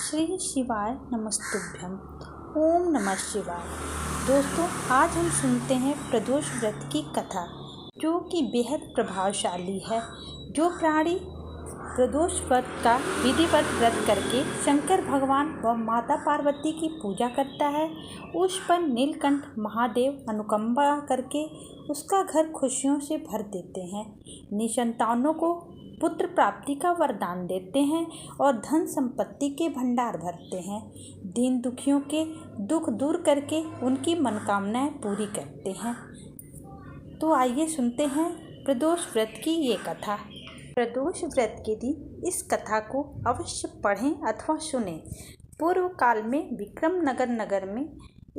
श्री शिवाय नमस्तुभ्यम। ओम नमः शिवाय। दोस्तों, आज हम सुनते हैं प्रदोष व्रत की कथा, जो कि बेहद प्रभावशाली है। जो प्राणी प्रदोष व्रत का विधिवत व्रत करके शंकर भगवान व माता पार्वती की पूजा करता है, उस पर नीलकंठ महादेव अनुकंपा करके उसका घर खुशियों से भर देते हैं। निसंतानों को पुत्र प्राप्ति का वरदान देते हैं और धन संपत्ति के भंडार भरते हैं। दीन दुखियों के दुख दूर करके उनकी मनोकामनाएं पूरी करते हैं। तो आइए सुनते हैं प्रदोष व्रत की ये कथा। प्रदोष व्रत के दिन इस कथा को अवश्य पढ़ें अथवा सुनें। पूर्व काल में विक्रम नगर में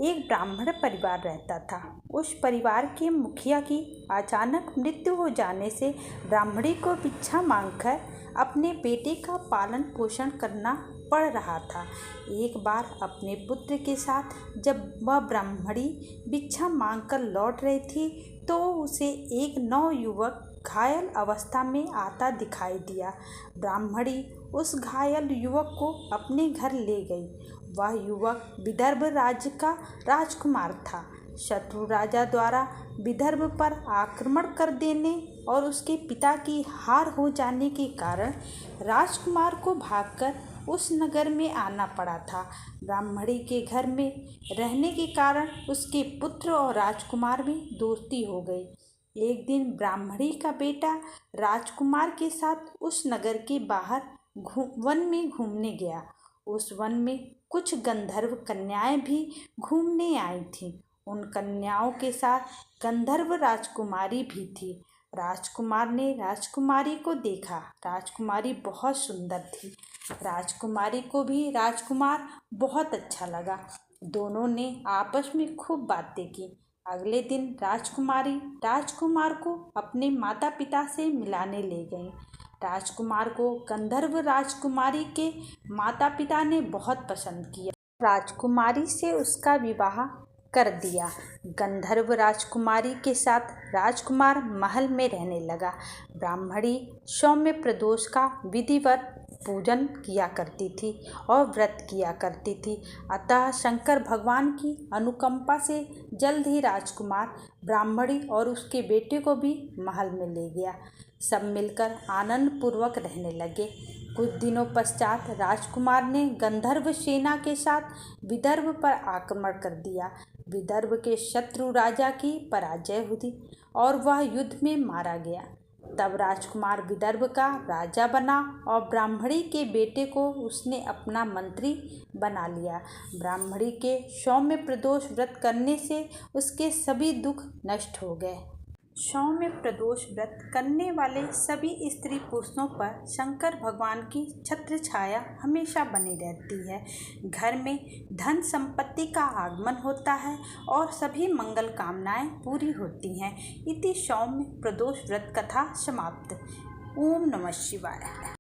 एक ब्राह्मण परिवार रहता था। उस परिवार के मुखिया की अचानक मृत्यु हो जाने से ब्राह्मणी को भिक्षा मांगकर अपने बेटे का पालन पोषण करना पड़ रहा था। एक बार अपने पुत्र के साथ जब वह ब्राह्मणी भिक्षा मांगकर लौट रही थी, तो उसे एक नवयुवक घायल अवस्था में आता दिखाई दिया। ब्राह्मणी उस घायल युवक को अपने घर ले गई। वह युवक विदर्भ राज्य का राजकुमार था। शत्रु राजा द्वारा विदर्भ पर आक्रमण कर देने और उसके पिता की हार हो जाने के कारण राजकुमार को भागकर उस नगर में आना पड़ा था। ब्राह्मणी के घर में रहने के कारण उसके पुत्र और राजकुमार में दोस्ती हो गई। एक दिन ब्राह्मणी का बेटा राजकुमार के साथ उस नगर के बाहर वन में घूमने गया। उस वन में कुछ गंधर्व कन्याएं भी घूमने आई थीं। उन कन्याओं के साथ गंधर्व राजकुमारी भी थी। राजकुमार ने राजकुमारी को देखा। राजकुमारी बहुत सुंदर थी। राजकुमारी को भी राजकुमार बहुत अच्छा लगा। दोनों ने आपस में खूब बातें की। अगले दिन राजकुमारी राजकुमार को अपने माता पिता से मिलाने ले गई। राजकुमार को गंधर्व राजकुमारी के माता पिता ने बहुत पसंद किया। राजकुमारी से उसका विवाह कर दिया। गंधर्व राजकुमारी के साथ राजकुमार महल में रहने लगा। ब्राह्मणी सौम्य प्रदोष का विधिवत पूजन किया करती थी और व्रत किया करती थी। अतः शंकर भगवान की अनुकंपा से जल्द ही राजकुमार ब्राह्मणी और उसके बेटे को भी महल में ले गया। सब मिलकर आनंद पूर्वक रहने लगे। कुछ दिनों पश्चात राजकुमार ने गंधर्व सेना के साथ विदर्भ पर आक्रमण कर दिया। विदर्भ के शत्रु राजा की पराजय हुई और वह युद्ध में मारा गया। तब राजकुमार विदर्भ का राजा बना और ब्राह्मणी के बेटे को उसने अपना मंत्री बना लिया। ब्राह्मणी के सौम्य प्रदोष व्रत करने से उसके सभी दुख नष्ट हो गए। सौम्य प्रदोष व्रत करने वाले सभी स्त्री पुरुषों पर शंकर भगवान की छत्र छाया हमेशा बनी रहती है। घर में धन संपत्ति का आगमन होता है और सभी मंगल कामनाएं पूरी होती हैं। इति सौम्य प्रदोष व्रत कथा समाप्त। ओम नमः शिवाय।